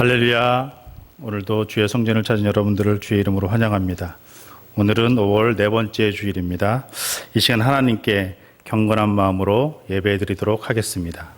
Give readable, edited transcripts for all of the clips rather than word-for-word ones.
할렐루야. 오늘도 주의 성전을 찾은 여러분들을 주의 이름으로 환영합니다. 오늘은 5월 네 번째 주일입니다. 이 시간 하나님께 경건한 마음으로 예배 드리도록 하겠습니다.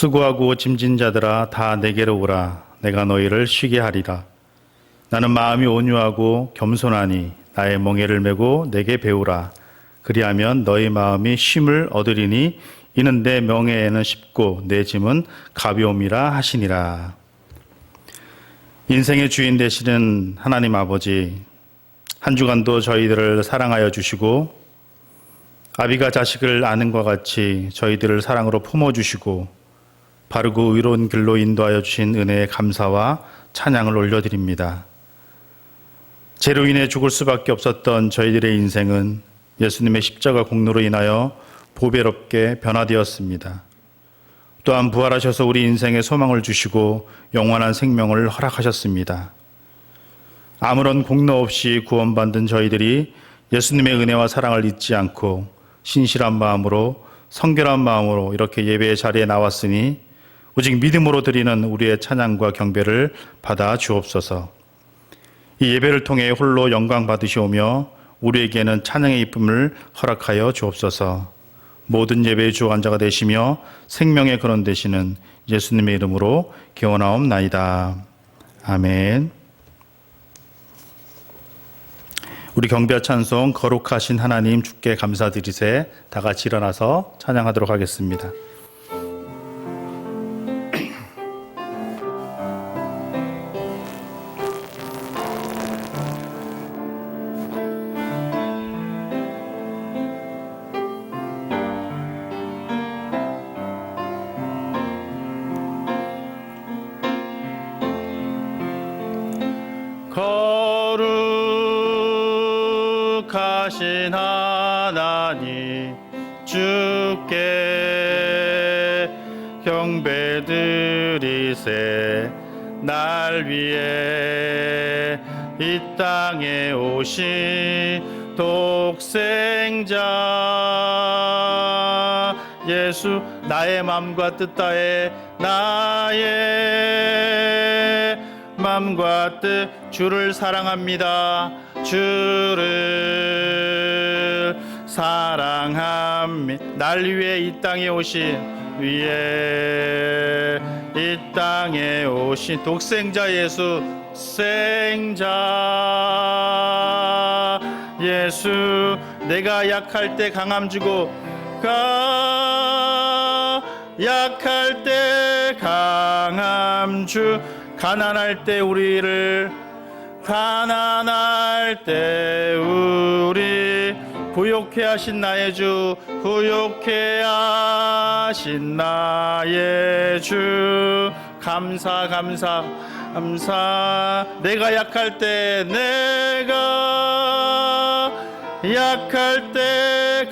수고하고 짐진 자들아 다 내게로 오라. 내가 너희를 쉬게 하리라. 나는 마음이 온유하고 겸손하니 나의 멍에를 메고 내게 배우라. 그리하면 너희 마음이 쉼을 얻으리니 이는 내 멍에에는 쉽고 내 짐은 가벼움이라 하시니라. 인생의 주인 되시는 하나님 아버지, 한 주간도 저희들을 사랑하여 주시고 아비가 자식을 아는 것 같이 저희들을 사랑으로 품어주시고 바르고 의로운 길로 인도하여 주신 은혜에 감사와 찬양을 올려드립니다. 죄로 인해 죽을 수밖에 없었던 저희들의 인생은 예수님의 십자가 공로로 인하여 보배롭게 변화되었습니다. 또한 부활하셔서 우리 인생에 소망을 주시고 영원한 생명을 허락하셨습니다. 아무런 공로 없이 구원받은 저희들이 예수님의 은혜와 사랑을 잊지 않고 신실한 마음으로 성결한 마음으로 이렇게 예배의 자리에 나왔으니 오직 믿음으로 드리는 우리의 찬양과 경배를 받아 주옵소서. 이 예배를 통해 홀로 영광 받으시오며 우리에게는 찬양의 이쁨을 허락하여 주옵소서. 모든 예배의 주관자가 되시며 생명의 근원 되시는 예수님의 이름으로 기원하옵나이다. 아멘. 우리 경배와 찬송 거룩하신 하나님 주께 감사드리세. 다 같이 일어나서 찬양하도록 하겠습니다. 거룩하신 하나님 주께 경배드리세. 날 위해 이 땅에 오신 독생자 예수, 나의 맘과 뜻 다해 나의 맘과 뜻 주를 사랑합니다. 주를 사랑합니다. 날 위해 이 땅에 오신 이 땅에 오신 독생자 예수, 생자 예수, 내가 약할 때 강함 주고 약할 때 강함 주, 가난할 때 우리 부욕해 하신 나의 주, 부욕해 하신 나의 주, 감사. 내가 약할 때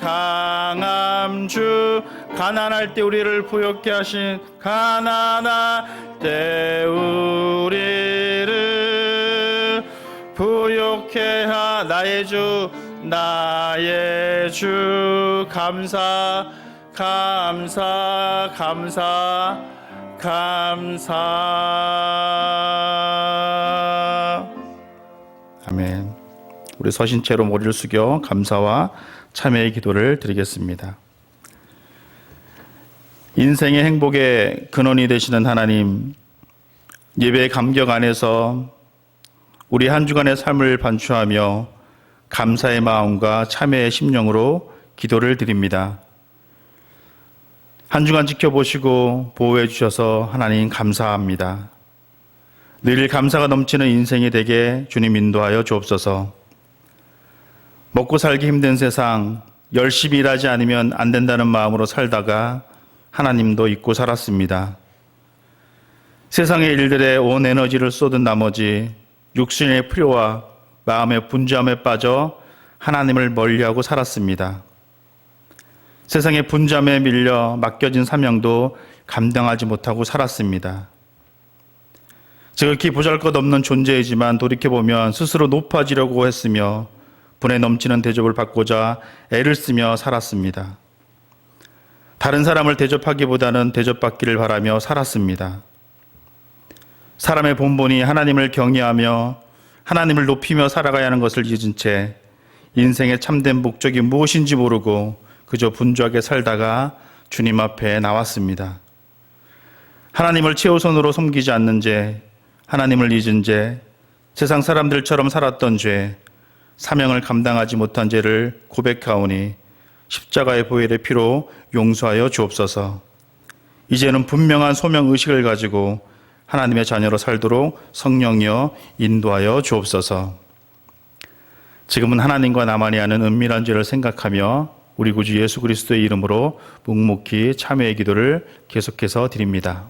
강함 주, 가난할 때 우리를 부욕해 하신, 가난할 때 우리를 부욕해 하 나의 주, 감사. 아멘. 우리 서신 채로 머리를 숙여 감사와 참회의 기도를 드리겠습니다. 인생의 행복의 근원이 되시는 하나님, 예배의 감격 안에서 우리 한 주간의 삶을 반추하며 감사의 마음과 참회의 심령으로 기도를 드립니다. 한 주간 지켜보시고 보호해 주셔서 하나님 감사합니다. 늘 감사가 넘치는 인생이 되게 주님 인도하여 주옵소서. 먹고 살기 힘든 세상, 열심히 일하지 않으면 안 된다는 마음으로 살다가 하나님도 잊고 살았습니다. 세상의 일들에 온 에너지를 쏟은 나머지 육신의 필요와 마음의 분주함에 빠져 하나님을 멀리하고 살았습니다. 세상의 분주함에 밀려 맡겨진 사명도 감당하지 못하고 살았습니다. 지극히 보잘것없는 존재이지만 돌이켜보면 스스로 높아지려고 했으며 분에 넘치는 대접을 받고자 애를 쓰며 살았습니다. 다른 사람을 대접하기보다는 대접받기를 바라며 살았습니다. 사람의 본본이 하나님을 경외하며 하나님을 높이며 살아가야 하는 것을 잊은 채 인생의 참된 목적이 무엇인지 모르고 그저 분주하게 살다가 주님 앞에 나왔습니다. 하나님을 최우선으로 섬기지 않는 죄, 하나님을 잊은 죄, 세상 사람들처럼 살았던 죄, 사명을 감당하지 못한 죄를 고백하오니 십자가의 보혈의 피로 용서하여 주옵소서. 이제는 분명한 소명의식을 가지고 하나님의 자녀로 살도록 성령이여 인도하여 주옵소서. 지금은 하나님과 나만이 하는 은밀한 죄를 생각하며 우리 구주 예수 그리스도의 이름으로 묵묵히 참회의 기도를 계속해서 드립니다.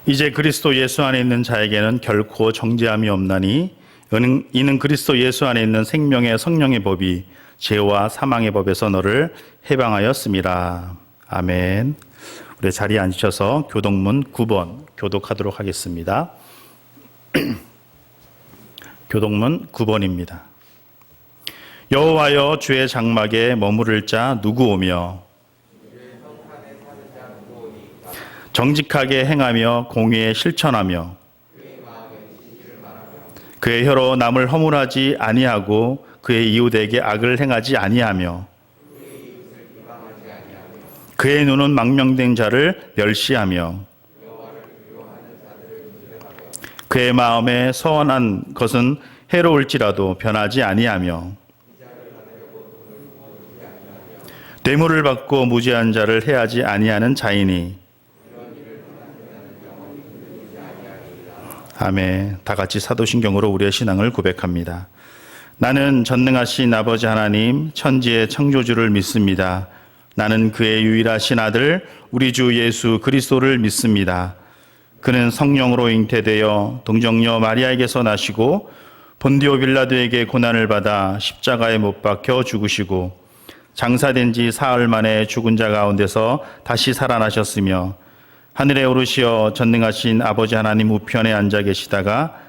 이제 그리스도 예수 안에 있는 자에게는 결코 정죄함이 없나니 이는 그리스도 예수 안에 있는 생명의 성령의 법이 죄와 사망의 법에서 너를 해방하였음이라. 아멘. 우리 자리에 앉으셔서 교독문 9번 교독하도록 하겠습니다. 교독문 9번입니다. 여호와여, 주의 장막에 머무를 자 누구 오며 정직하게 행하며 공의에 실천하며 그의 혀로 남을 허물하지 아니하고 그의 이웃에게 악을 행하지 아니하며 그의 눈은 망명된 자를 멸시하며 그의 마음에 서원한 것은 해로울지라도 변하지 아니하며 뇌물을 받고 무죄한 자를 해하지 아니하는 자이니. 아멘. 다 같이 사도신경으로 우리의 신앙을 고백합니다. 나는 전능하신 아버지 하나님 천지의 창조주를 믿습니다. 나는 그의 유일하신 아들 우리 주 예수 그리스도를 믿습니다. 그는 성령으로 잉태되어 동정녀 마리아에게서 나시고 본디오 빌라도에게 고난을 받아 십자가에 못 박혀 죽으시고 장사된 지 사흘 만에 죽은 자 가운데서 다시 살아나셨으며 하늘에 오르시어 전능하신 아버지 하나님 우편에 앉아 계시다가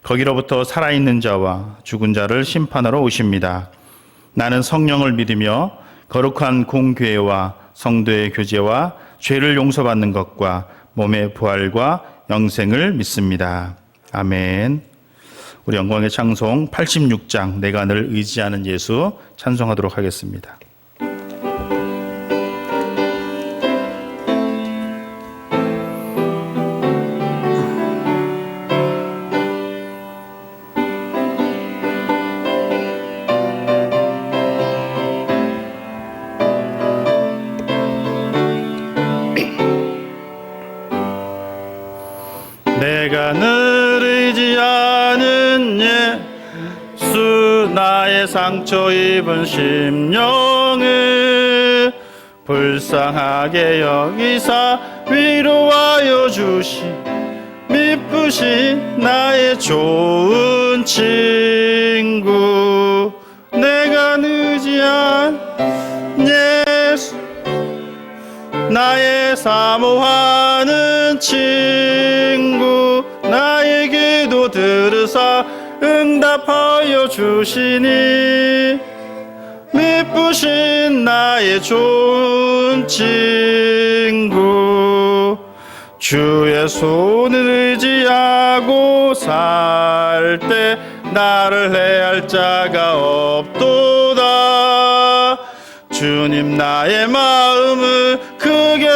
거기로부터 살아있는 자와 죽은 자를 심판하러 오십니다. 나는 성령을 믿으며 거룩한 공교회와 성도의 교제와 죄를 용서받는 것과 몸의 부활과 영생을 믿습니다. 아멘. 우리 영광의 찬송 86장 내가 늘 의지하는 예수 찬송하도록 하겠습니다. 내가 늘 의지하는 예수 나의 상처 입은 심령을 불쌍하게 여기사 위로하여 주시 미쁘신 나의 좋은 친구 내가 의지한 예수 나의 사모하는 친구 나에게도 들으사 응답하여 주시니 미쁘신 나의 좋은 친구 주의 손을 의지하고 살 때 나를 해할 자가 없도다. 주님 나의 마음을 크게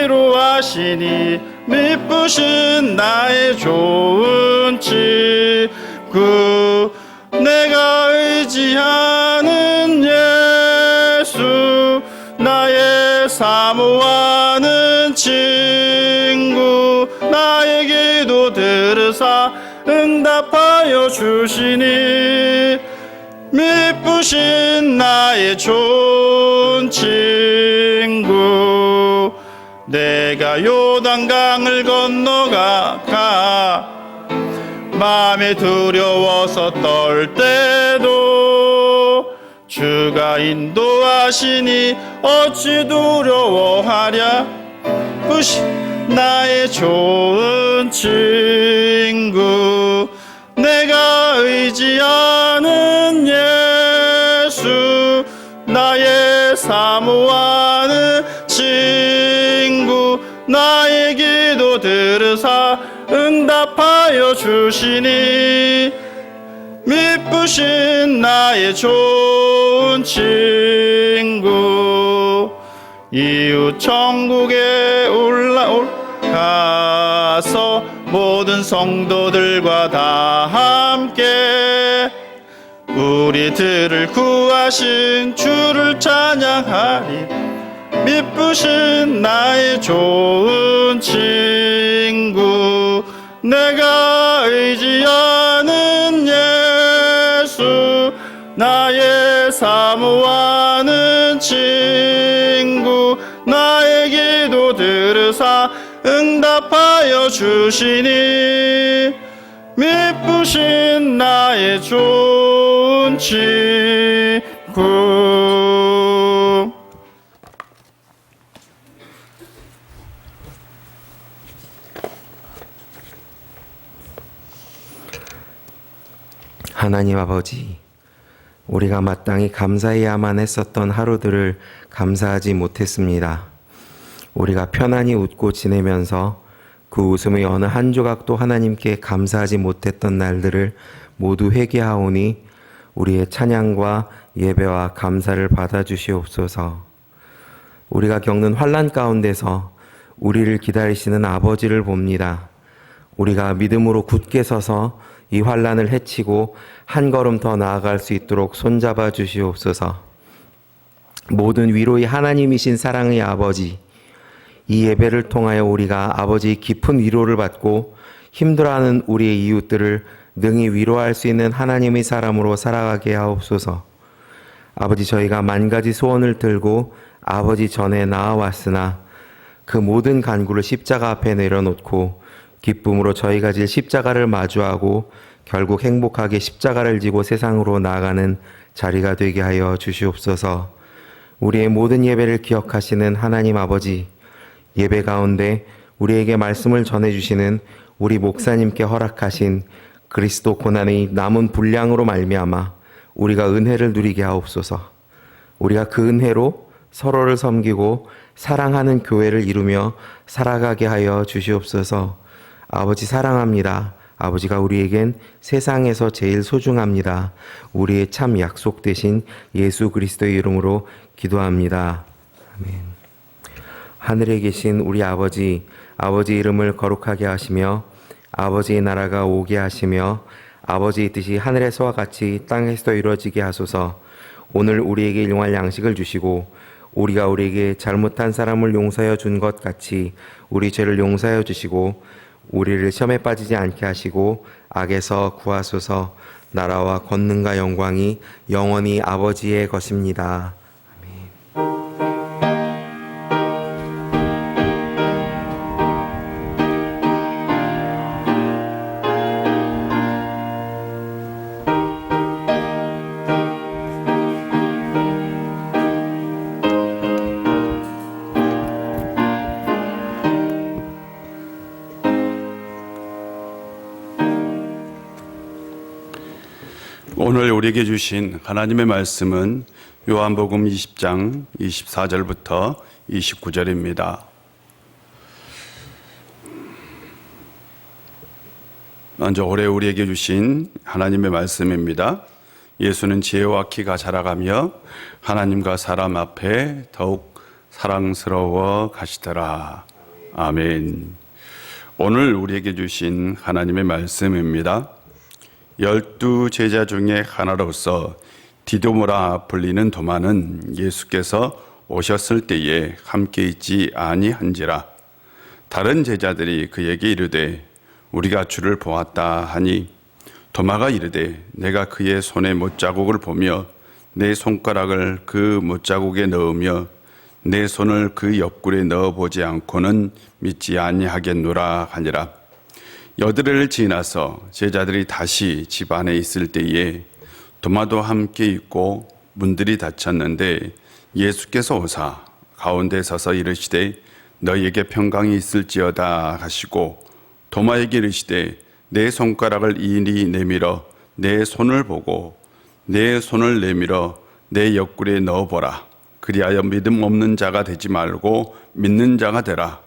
위로하시니 미쁘신 나의 좋은 친구 내가 의지하는 예수 나의 사모하는 친구 나의 기도 들으사 응답하여 주시니 미쁘신 나의 좋은 친구 내가 요단강을 건너가 마음에 두려워서 떨 때도 주가 인도하시니 어찌 두려워하랴. 미쁘신 나의 좋은 친구 내가 의지하는 예수 나의 사모하는 친구 나의 기도 들으사 응답하여 주시니 미쁘신 나의 좋은 친구 이웃 천국에 올라가서 모든 성도들과 다 함께 우리들을 구하신 주를 찬양하리. 미쁘신 나의 좋은 친구 내가 의지하는 예수 나의 사모하는 친구 나의 기도 들으사 응답하여 주시니 미쁘신 나의 좋은 친구. 하나님 아버지, 우리가 마땅히 감사해야만 했었던 하루들을 감사하지 못했습니다. 우리가 편안히 웃고 지내면서 그 웃음의 어느 한 조각도 하나님께 감사하지 못했던 날들을 모두 회개하오니 우리의 찬양과 예배와 감사를 받아주시옵소서. 우리가 겪는 환난 가운데서 우리를 기다리시는 아버지를 봅니다. 우리가 믿음으로 굳게 서서 이 환난을 헤치고 한 걸음 더 나아갈 수 있도록 손잡아 주시옵소서. 모든 위로의 하나님이신 사랑의 아버지, 이 예배를 통하여 우리가 아버지의 깊은 위로를 받고 힘들어하는 우리의 이웃들을 능히 위로할 수 있는 하나님의 사람으로 살아가게 하옵소서. 아버지, 저희가 만 가지 소원을 들고 아버지 전에 나아왔으나 그 모든 간구를 십자가 앞에 내려놓고 기쁨으로 저희가 질 십자가를 마주하고 결국 행복하게 십자가를 지고 세상으로 나아가는 자리가 되게 하여 주시옵소서. 우리의 모든 예배를 기억하시는 하나님 아버지, 예배 가운데 우리에게 말씀을 전해주시는 우리 목사님께 허락하신 그리스도 고난의 남은 분량으로 말미암아 우리가 은혜를 누리게 하옵소서. 우리가 그 은혜로 서로를 섬기고 사랑하는 교회를 이루며 살아가게 하여 주시옵소서. 아버지 사랑합니다. 아버지가 우리에겐 세상에서 제일 소중합니다. 우리의 참 약속 되신 예수 그리스도의 이름으로 기도합니다. 아멘. 하늘에 계신 우리 아버지, 아버지 이름을 거룩하게 하시며 아버지의 나라가 오게 하시며 아버지의 뜻이 하늘에서와 같이 땅에서도 이루어지게 하소서. 오늘 우리에게 일용할 양식을 주시고 우리가 우리에게 잘못한 사람을 용서하여 준 것 같이 우리 죄를 용서하여 주시고 우리를 시험에 빠지지 않게 하시고 악에서 구하소서. 나라와 권능과 영광이 영원히 아버지의 것입니다. 오늘 우리에게 주신 하나님의 말씀은 요한복음 20장 24절부터 29절입니다. 먼저 올해 우리에게 주신 하나님의 말씀입니다. 예수는 지혜와 키가 자라가며 하나님과 사람 앞에 더욱 사랑스러워 가시더라. 아멘. 오늘 우리에게 주신 하나님의 말씀입니다. 12 제자 중에 하나로서 디도모라 불리는 도마는 예수께서 오셨을 때에 함께 있지 아니한지라. 다른 제자들이 그에게 이르되 우리가 주를 보았다 하니 도마가 이르되 내가 그의 손에 못자국을 보며 내 손가락을 그 못자국에 넣으며 내 손을 그 옆구리에 넣어보지 않고는 믿지 아니하겠노라 하니라. 여드레를 지나서 제자들이 다시 집 안에 있을 때에 도마도 함께 있고 문들이 닫혔는데 예수께서 오사 가운데 서서 이르시되 너희에게 평강이 있을지어다 하시고 도마에게 이르시되 내 손가락을 이리 내밀어 내 손을 보고 내 손을 내밀어 내 옆구리에 넣어보라. 그리하여 믿음 없는 자가 되지 말고 믿는 자가 되라.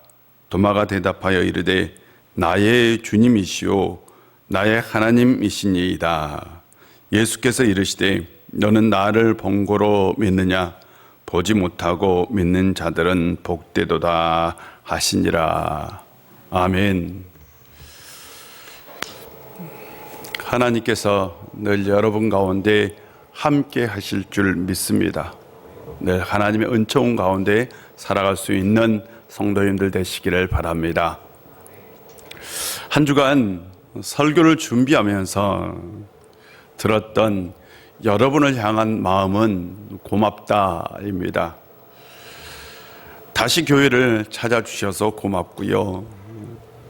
도마가 대답하여 이르되 나의 주님이시오 나의 하나님이시니이다. 예수께서 이르시되 너는 나를 본고로 믿느냐? 보지 못하고 믿는 자들은 복되도다 하시니라. 아멘. 하나님께서 늘 여러분 가운데 함께 하실 줄 믿습니다. 늘 하나님의 은총 가운데 살아갈 수 있는 성도님들 되시기를 바랍니다. 한 주간 설교를 준비하면서 들었던 여러분을 향한 마음은 고맙다입니다. 다시 교회를 찾아주셔서 고맙고요.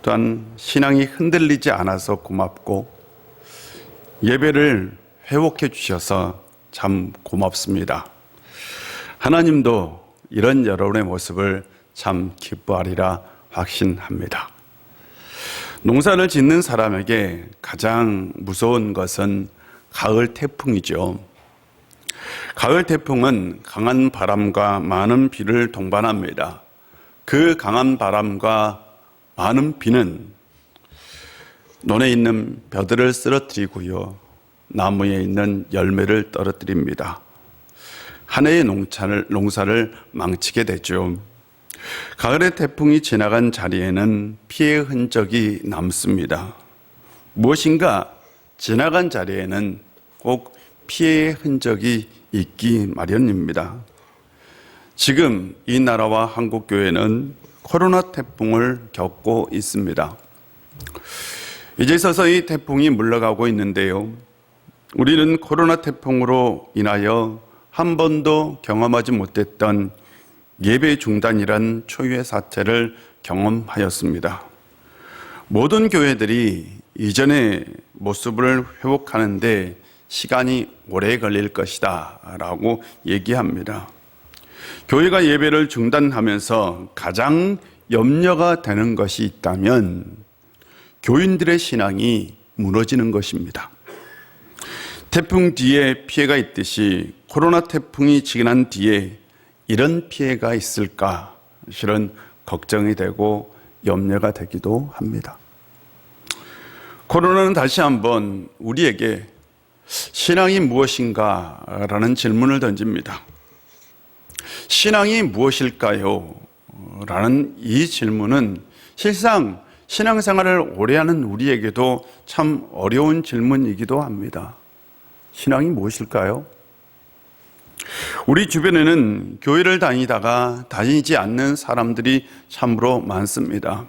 또한 신앙이 흔들리지 않아서 고맙고 예배를 회복해 주셔서 참 고맙습니다. 하나님도 이런 여러분의 모습을 참 기뻐하리라 확신합니다. 농사를 짓는 사람에게 가장 무서운 것은 가을 태풍이죠. 가을 태풍은 강한 바람과 많은 비를 동반합니다. 그 강한 바람과 많은 비는 논에 있는 벼들을 쓰러뜨리고요. 나무에 있는 열매를 떨어뜨립니다. 한 해의 농사를 망치게 되죠. 가을의 태풍이 지나간 자리에는 피해의 흔적이 남습니다. 무엇인가 지나간 자리에는 꼭 피해의 흔적이 있기 마련입니다. 지금 이 나라와 한국교회는 코로나 태풍을 겪고 있습니다. 이제 서서히 태풍이 물러가고 있는데요. 우리는 코로나 태풍으로 인하여 한 번도 경험하지 못했던 예배 중단이란 초유의 사태를 경험하였습니다. 모든 교회들이 이전의 모습을 회복하는데 시간이 오래 걸릴 것이다 라고 얘기합니다. 교회가 예배를 중단하면서 가장 염려가 되는 것이 있다면 교인들의 신앙이 무너지는 것입니다. 태풍 뒤에 피해가 있듯이 코로나 태풍이 지난 뒤에 이런 피해가 있을까 실은 걱정이 되고 염려가 되기도 합니다. 코로나는 다시 한번 우리에게 신앙이 무엇인가 라는 질문을 던집니다. 신앙이 무엇일까요? 라는 이 질문은 실상 신앙생활을 오래 하는 우리에게도 참 어려운 질문이기도 합니다. 신앙이 무엇일까요? 우리 주변에는 교회를 다니다가 다니지 않는 사람들이 참으로 많습니다.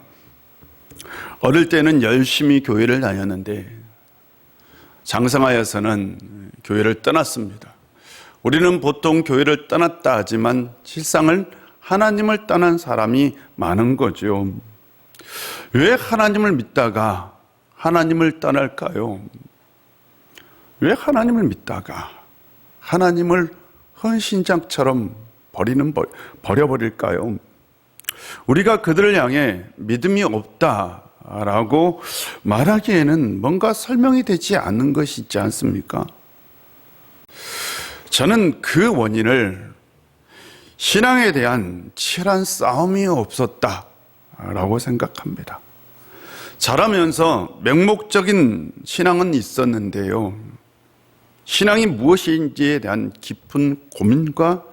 어릴 때는 열심히 교회를 다녔는데 장성하여서는 교회를 떠났습니다. 우리는 보통 교회를 떠났다 하지만 실상은 하나님을 떠난 사람이 많은 거죠. 왜 하나님을 믿다가 하나님을 떠날까요? 왜 하나님을 믿다가 하나님을 헌신장처럼 버려버릴까요? 우리가 그들을 향해 믿음이 없다라고 말하기에는 뭔가 설명이 되지 않는 것이 있지 않습니까? 저는 그 원인을 신앙에 대한 치열한 싸움이 없었다라고 생각합니다. 자라면서 맹목적인 신앙은 있었는데요. 신앙이 무엇인지에 대한 깊은 고민과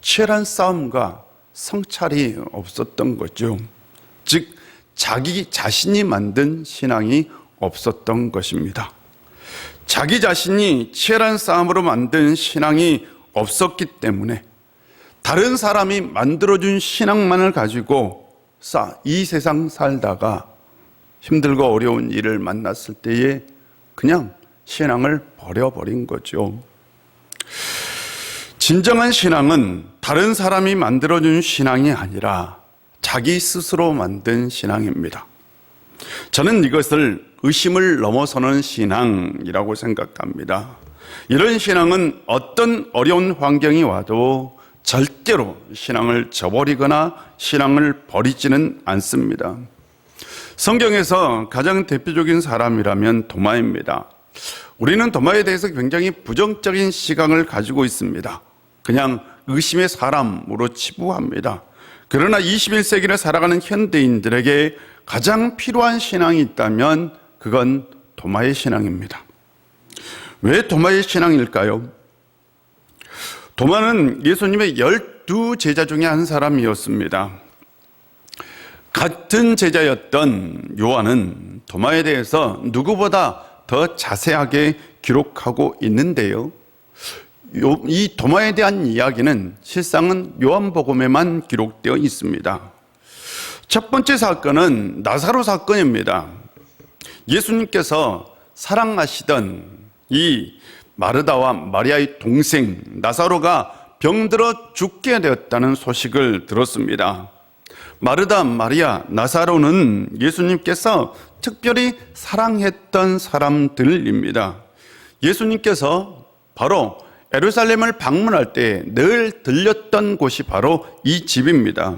치열한 싸움과 성찰이 없었던 거죠. 즉, 자기 자신이 만든 신앙이 없었던 것입니다. 자기 자신이 치열한 싸움으로 만든 신앙이 없었기 때문에 다른 사람이 만들어준 신앙만을 가지고 이 세상 살다가 힘들고 어려운 일을 만났을 때에 그냥 신앙을 버려버린 거죠. 진정한 신앙은 다른 사람이 만들어준 신앙이 아니라 자기 스스로 만든 신앙입니다. 저는 이것을 의심을 넘어서는 신앙이라고 생각합니다. 이런 신앙은 어떤 어려운 환경이 와도 절대로 신앙을 저버리거나 신앙을 버리지는 않습니다. 성경에서 가장 대표적인 사람이라면 도마입니다. 우리는 도마에 대해서 굉장히 부정적인 시각을 가지고 있습니다. 그냥 의심의 사람으로 치부합니다. 그러나 21세기를 살아가는 현대인들에게 가장 필요한 신앙이 있다면 그건 도마의 신앙입니다. 왜 도마의 신앙일까요? 도마는 예수님의 12제자 중에 한 사람이었습니다. 같은 제자였던 요한은 도마에 대해서 누구보다 더 자세하게 기록하고 있는데요. 이 도마에 대한 이야기는 실상은 요한복음에만 기록되어 있습니다. 첫 번째 사건은 나사로 사건입니다. 예수님께서 사랑하시던 이 마르다와 마리아의 동생 나사로가 병들어 죽게 되었다는 소식을 들었습니다. 마르다, 마리아, 나사로는 예수님께서 특별히 사랑했던 사람들입니다. 예수님께서 바로 예루살렘을 방문할 때 늘 들렸던 곳이 바로 이 집입니다.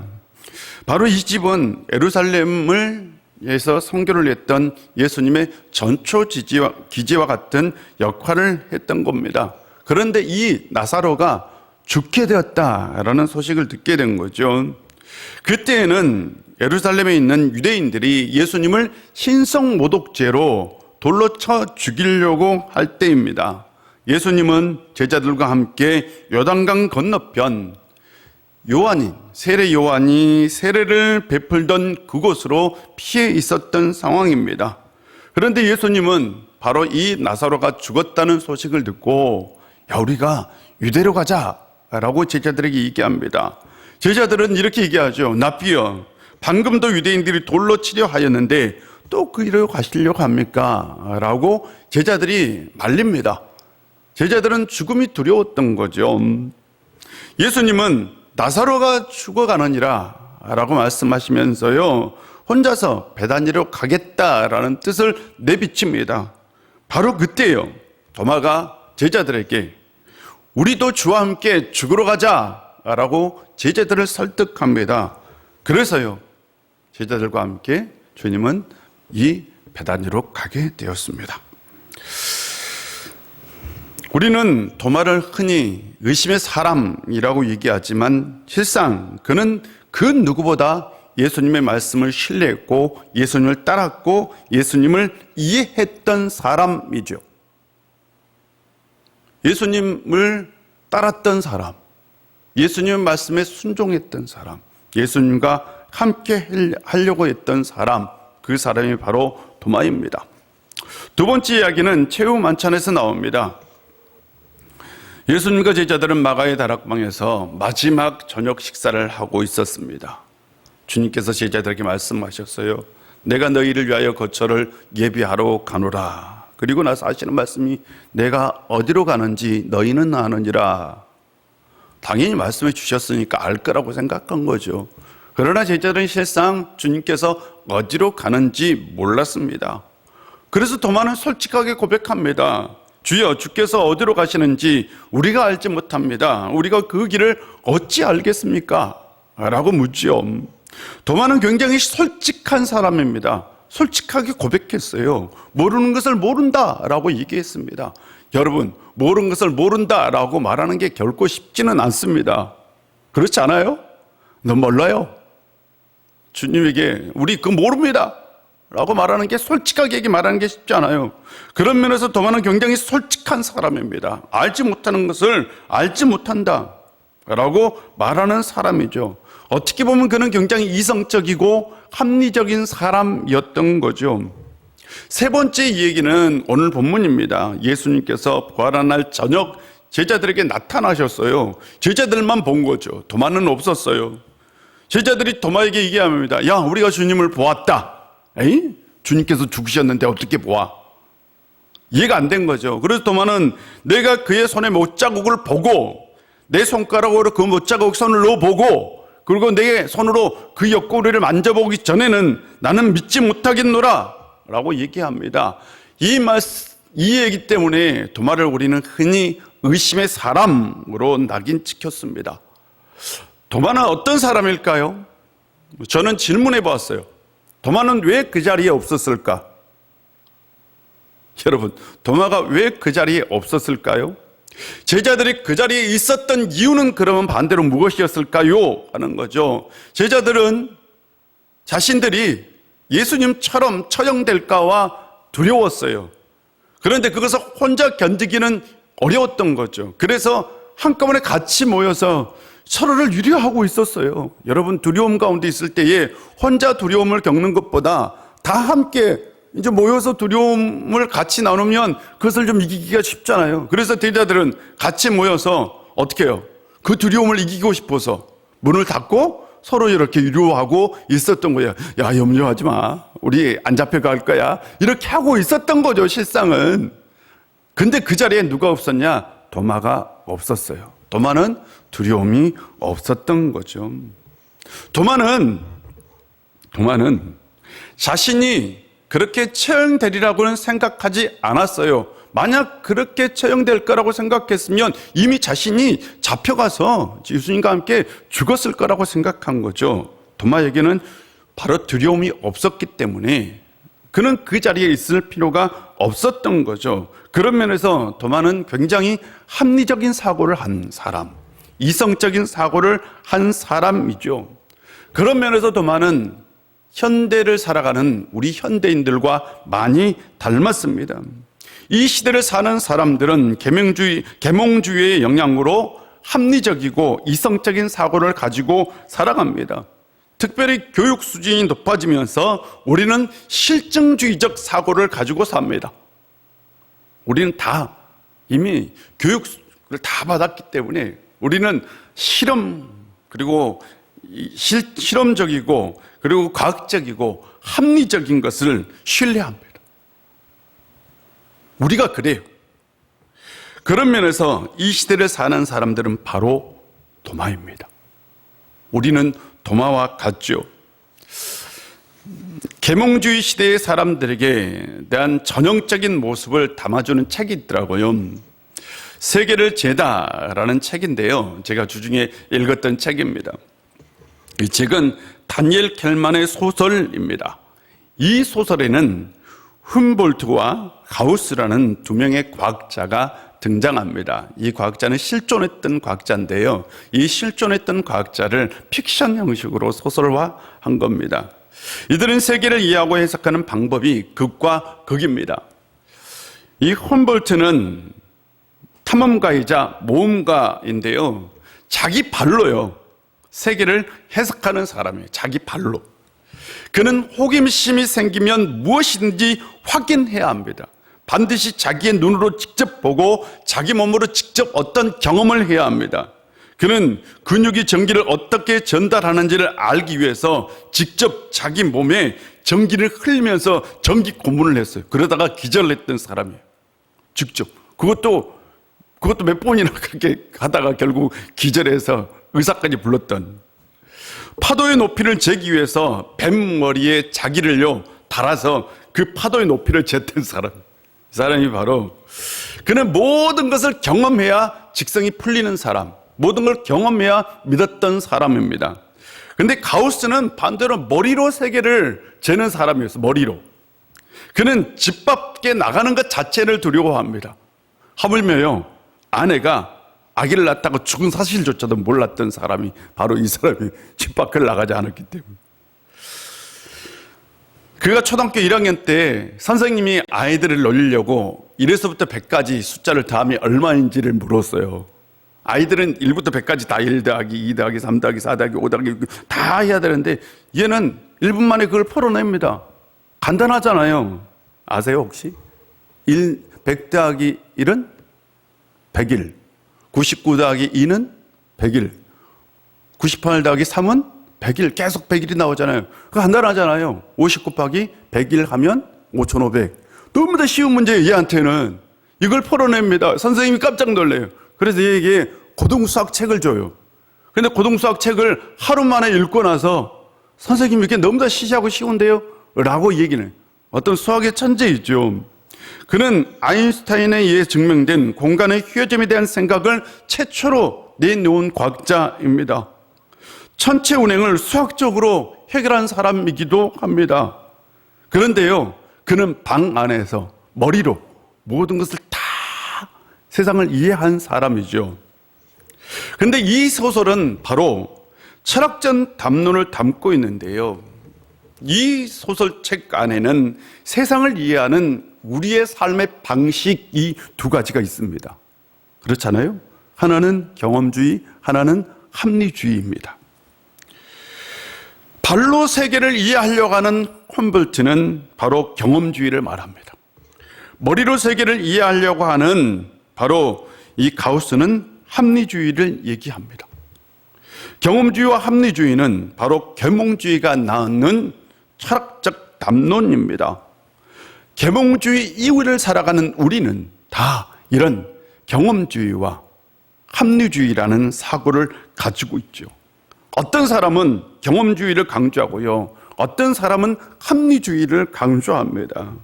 바로 이 집은 예루살렘에서 선교를 했던 예수님의 전초 기지와 같은 역할을 했던 겁니다. 그런데 이 나사로가 죽게 되었다라는 소식을 듣게 된 거죠. 그때에는 예루살렘에 있는 유대인들이 예수님을 신성모독죄로 돌로 쳐 죽이려고 할 때입니다. 예수님은 제자들과 함께 요단강 건너편 세례 요한이 세례를 베풀던 그곳으로 피해 있었던 상황입니다. 그런데 예수님은 바로 이 나사로가 죽었다는 소식을 듣고 우리가 유대로 가자라고 제자들에게 얘기합니다. 제자들은 이렇게 얘기하죠. 납비여, 방금도 유대인들이 돌로 치려 하였는데 또 그 길로 가시려고 합니까? 라고 제자들이 말립니다. 제자들은 죽음이 두려웠던 거죠. 예수님은 나사로가 죽어가느니라 라고 말씀하시면서요, 혼자서 베다니로 가겠다라는 뜻을 내비칩니다. 바로 그때요, 도마가 제자들에게 우리도 주와 함께 죽으러 가자라고 제자들을 설득합니다. 그래서요, 제자들과 함께 주님은 이 베다니로 가게 되었습니다. 우리는 도마를 흔히 의심의 사람이라고 얘기하지만 실상 그는 그 누구보다 예수님의 말씀을 신뢰했고 예수님을 따랐고 예수님을 이해했던 사람이죠. 예수님을 따랐던 사람, 예수님의 말씀에 순종했던 사람, 예수님과 함께 하려고 했던 사람, 그 사람이 바로 도마입니다. 두 번째 이야기는 최후 만찬에서 나옵니다. 예수님과 제자들은 마가의 다락방에서 마지막 저녁 식사를 하고 있었습니다. 주님께서 제자들에게 말씀하셨어요. 내가 너희를 위하여 거처를 예비하러 가노라. 그리고 나서 하시는 말씀이 내가 어디로 가는지 너희는 아느니라. 당연히 말씀해 주셨으니까 알 거라고 생각한 거죠. 그러나 제자들은 실상 주님께서 어디로 가는지 몰랐습니다. 그래서 도마는 솔직하게 고백합니다. 주여, 주께서 어디로 가시는지 우리가 알지 못합니다. 우리가 그 길을 어찌 알겠습니까? 라고 묻지요. 도마는 굉장히 솔직한 사람입니다. 솔직하게 고백했어요. 모르는 것을 모른다라고 얘기했습니다. 여러분, 모르는 것을 모른다라고 말하는 게 결코 쉽지는 않습니다. 그렇지 않아요? 너 몰라요? 주님에게 우리 그거 모릅니다 라고 말하는 게, 솔직하게 말하는 게 쉽지 않아요. 그런 면에서 도마는 굉장히 솔직한 사람입니다. 알지 못하는 것을 알지 못한다 라고 말하는 사람이죠. 어떻게 보면 그는 굉장히 이성적이고 합리적인 사람이었던 거죠. 세 번째 얘기는 오늘 본문입니다. 예수님께서 부활한 날 저녁 제자들에게 나타나셨어요. 제자들만 본 거죠. 도마는 없었어요. 제자들이 도마에게 얘기합니다. 야, 우리가 주님을 보았다. 에이? 주님께서 죽으셨는데 어떻게 보아? 이해가 안 된 거죠. 그래서 도마는 내가 그의 손에 못자국을 보고 내 손가락으로 그 못자국 손을 넣어보고 그리고 내 손으로 그 옆구리를 만져보기 전에는 나는 믿지 못하겠노라 라고 얘기합니다. 이 얘기 때문에 도마를 우리는 흔히 의심의 사람으로 낙인 찍혔습니다. 도마는 어떤 사람일까요? 저는 질문해 보았어요. 도마는 왜 그 자리에 없었을까? 여러분, 도마가 왜 그 자리에 없었을까요? 제자들이 그 자리에 있었던 이유는 그러면 반대로 무엇이었을까요? 하는 거죠. 제자들은 자신들이 예수님처럼 처형될까와 두려웠어요. 그런데 그것을 혼자 견디기는 어려웠던 거죠. 그래서 한꺼번에 같이 모여서 서로를 유려하고 있었어요. 여러분, 두려움 가운데 있을 때에 혼자 두려움을 겪는 것보다 다 함께 이제 모여서 두려움을 같이 나누면 그것을 좀 이기기가 쉽잖아요. 그래서 제자들은 같이 모여서 어떻게 해요? 그 두려움을 이기고 싶어서 문을 닫고 서로 이렇게 유료하고 있었던 거예요. 야, 염려하지 마. 우리 안 잡혀갈 거야. 이렇게 하고 있었던 거죠, 실상은. 근데 그 자리에 누가 없었냐? 도마가 없었어요. 도마는 두려움이 없었던 거죠. 도마는 자신이 그렇게 처형되리라고는 생각하지 않았어요. 만약 그렇게 처형될 거라고 생각했으면 이미 자신이 잡혀가서 예수님과 함께 죽었을 거라고 생각한 거죠. 도마에게는 바로 두려움이 없었기 때문에 그는 그 자리에 있을 필요가 없었던 거죠. 그런 면에서 도마는 굉장히 합리적인 사고를 한 사람, 이성적인 사고를 한 사람이죠. 그런 면에서 도마는 현대를 살아가는 우리 현대인들과 많이 닮았습니다. 이 시대를 사는 사람들은 계몽주의의 영향으로 합리적이고 이성적인 사고를 가지고 살아갑니다. 특별히 교육 수준이 높아지면서 우리는 실증주의적 사고를 가지고 삽니다. 우리는 다 이미 교육을 다 받았기 때문에 우리는 실험적이고 그리고 과학적이고 합리적인 것을 신뢰합니다. 우리가 그래요. 그런 면에서 이 시대를 사는 사람들은 바로 도마입니다. 우리는 도마와 같죠. 계몽주의 시대의 사람들에게 대한 전형적인 모습을 담아주는 책이 있더라고요. 세계를 재다라는 책인데요. 제가 주중에 읽었던 책입니다. 이 책은 다니엘 켈만의 소설입니다. 이 소설에는 훔볼트와 가우스라는 두 명의 과학자가 등장합니다. 이 과학자는 실존했던 과학자인데요. 이 실존했던 과학자를 픽션 형식으로 소설화한 겁니다. 이들은 세계를 이해하고 해석하는 방법이 극과 극입니다. 이 훔볼트는 탐험가이자 모험가인데요. 자기 발로요. 세계를 해석하는 사람이에요. 자기 발로. 그는 호기심이 생기면 무엇이든지 확인해야 합니다. 반드시 자기의 눈으로 직접 보고 자기 몸으로 직접 어떤 경험을 해야 합니다. 그는 근육이 전기를 어떻게 전달하는지를 알기 위해서 직접 자기 몸에 전기를 흘리면서 전기 고문을 했어요. 그러다가 기절했던 사람이에요. 직접. 그것도 몇 번이나 그렇게 하다가 결국 기절해서 의사까지 불렀던. 파도의 높이를 재기 위해서 뱀 머리에 자기를요 달아서 그 파도의 높이를 쟀던 사람. 이 사람이 바로, 그는 모든 것을 경험해야 직성이 풀리는 사람, 모든 걸 경험해야 믿었던 사람입니다. 근데 가우스는 반대로 머리로 세계를 재는 사람이었어요. 머리로. 그는 집 밖에 나가는 것 자체를 두려워합니다. 하물며요 아내가 아기를 낳았다고 죽은 사실조차도 몰랐던 사람이 바로 이 사람이 집 밖을 나가지 않았기 때문에. 그가 초등학교 1학년 때 선생님이 아이들을 놀리려고 1에서부터 100까지 숫자를 더하면 얼마인지를 물었어요. 아이들은 1부터 100까지 다 1 더하기 2 더하기 3 더하기 4 더하기 5 더하기 6 다 해야 되는데 얘는 1분 만에 그걸 풀어냅니다. 간단하잖아요. 아세요 혹시? 100 더하기 1은 100일, 99 더하기 2는 100일, 98 더하기 3은 100일, 계속 100일이 나오잖아요. 그거 간단하잖아요. 50 곱하기 100일 하면 5500. 너무나 쉬운 문제예요, 얘한테는. 이걸 풀어냅니다. 선생님이 깜짝 놀래요. 그래서 얘에게 고등수학 책을 줘요. 근데 고등수학 책을 하루 만에 읽고 나서 선생님 이게 너무나 시시하고 쉬운데요? 라고 얘기는 해요. 어떤 수학의 천재이죠. 그는 아인슈타인에 의해 증명된 공간의 휴여점에 대한 생각을 최초로 내놓은 과학자입니다. 천체 운행을 수학적으로 해결한 사람이기도 합니다. 그런데요, 그는 방 안에서 머리로 모든 것을 다 세상을 이해한 사람이죠. 그런데 이 소설은 바로 철학적 담론을 담고 있는데요. 이 소설책 안에는 세상을 이해하는 우리의 삶의 방식이 두 가지가 있습니다. 그렇잖아요? 하나는 경험주의, 하나는 합리주의입니다. 발로 세계를 이해하려고 하는 훔볼트는 바로 경험주의를 말합니다. 머리로 세계를 이해하려고 하는 바로 이 가우스는 합리주의를 얘기합니다. 경험주의와 합리주의는 바로 계몽주의가 낳는 철학적 담론입니다. 계몽주의 이후를 살아가는 우리는 다 이런 경험주의와 합리주의라는 사고를 가지고 있죠. 어떤 사람은 경험주의를 강조하고요. 어떤 사람은 합리주의를 강조합니다.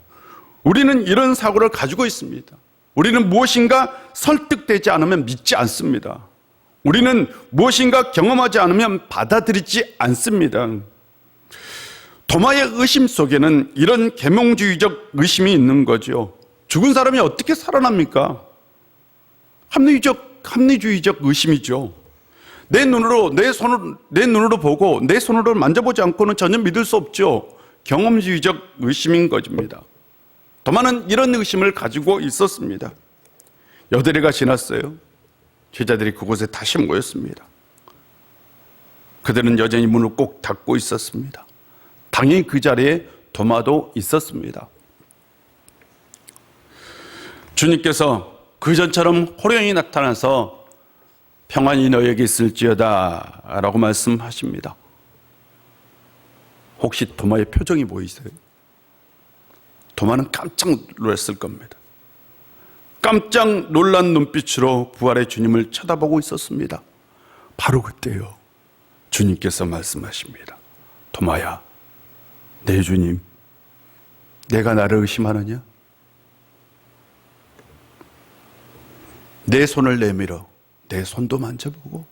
우리는 이런 사고를 가지고 있습니다. 우리는 무엇인가 설득되지 않으면 믿지 않습니다. 우리는 무엇인가 경험하지 않으면 받아들이지 않습니다. 도마의 의심 속에는 이런 계몽주의적 의심이 있는 거죠. 죽은 사람이 어떻게 살아납니까? 합리주의적 의심이죠. 내 눈으로 보고 내 손으로 만져보지 않고는 전혀 믿을 수 없죠. 경험주의적 의심인 것입니다. 도마는 이런 의심을 가지고 있었습니다. 여드레가 지났어요. 제자들이 그곳에 다시 모였습니다. 그들은 여전히 문을 꼭 닫고 있었습니다. 당연히 그 자리에 도마도 있었습니다. 주님께서 그 전처럼 호련히 나타나서 평안이 너에게 있을지어다 라고 말씀하십니다. 혹시 도마의 표정이 보이세요? 도마는 깜짝 놀랐을 겁니다. 깜짝 놀란 눈빛으로 부활의 주님을 쳐다보고 있었습니다. 바로 그때요, 주님께서 말씀하십니다. 도마야, 내 주님, 내가 나를 의심하느냐? 내 손을 내밀어 내 손도 만져보고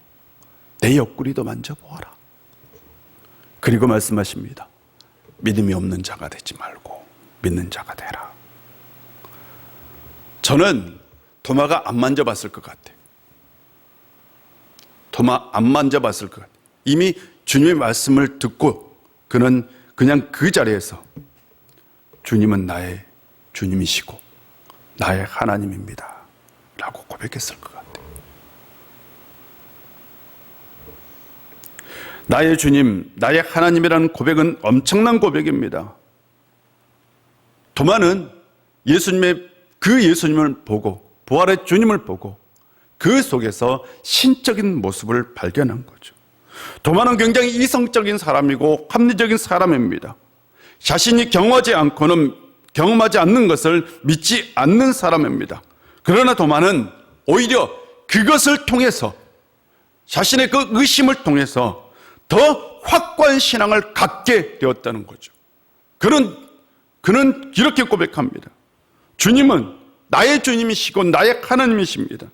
내 옆구리도 만져보아라. 그리고 말씀하십니다. 믿음이 없는 자가 되지 말고 믿는 자가 되라. 저는 도마가 안 만져봤을 것 같아요. 도마 안 만져봤을 것 같아요. 이미 주님의 말씀을 듣고 그는 그냥 그 자리에서 주님은 나의 주님이시고 나의 하나님입니다 라고 고백했을 것 같아요. 나의 주님, 나의 하나님이라는 고백은 엄청난 고백입니다. 도마는 예수님을 보고 부활의 주님을 보고 그 속에서 신적인 모습을 발견한 거죠. 도마는 굉장히 이성적인 사람이고 합리적인 사람입니다. 자신이 경험하지 않는 것을 믿지 않는 사람입니다. 그러나 도마는 오히려 그것을 통해서 자신의 그 의심을 통해서 더 확고한 신앙을 갖게 되었다는 거죠. 그는 이렇게 고백합니다. 주님은 나의 주님이시고 나의 하나님이십니다.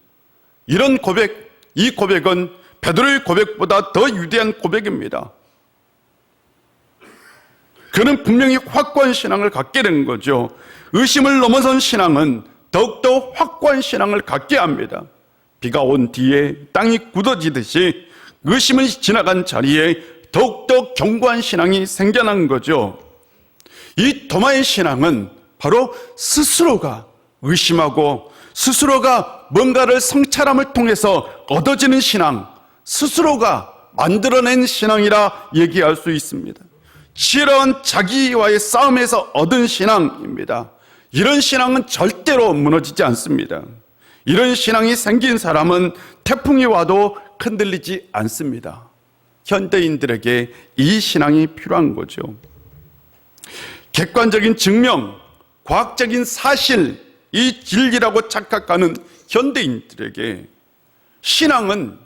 이런 고백, 이 고백은 베드로의 고백보다 더 위대한 고백입니다. 그는 분명히 확고한 신앙을 갖게 된 거죠. 의심을 넘어선 신앙은 더욱더 확고한 신앙을 갖게 합니다. 비가 온 뒤에 땅이 굳어지듯이 의심이 지나간 자리에 더욱더 견고한 신앙이 생겨난 거죠. 이 도마의 신앙은 바로 스스로가 의심하고 스스로가 뭔가를 성찰함을 통해서 얻어지는 신앙, 스스로가 만들어낸 신앙이라 얘기할 수 있습니다. 치열한 자기와의 싸움에서 얻은 신앙입니다. 이런 신앙은 절대로 무너지지 않습니다. 이런 신앙이 생긴 사람은 태풍이 와도 흔들리지 않습니다. 현대인들에게 이 신앙이 필요한 거죠. 객관적인 증명, 과학적인 사실, 이 진리라고 착각하는 현대인들에게 신앙은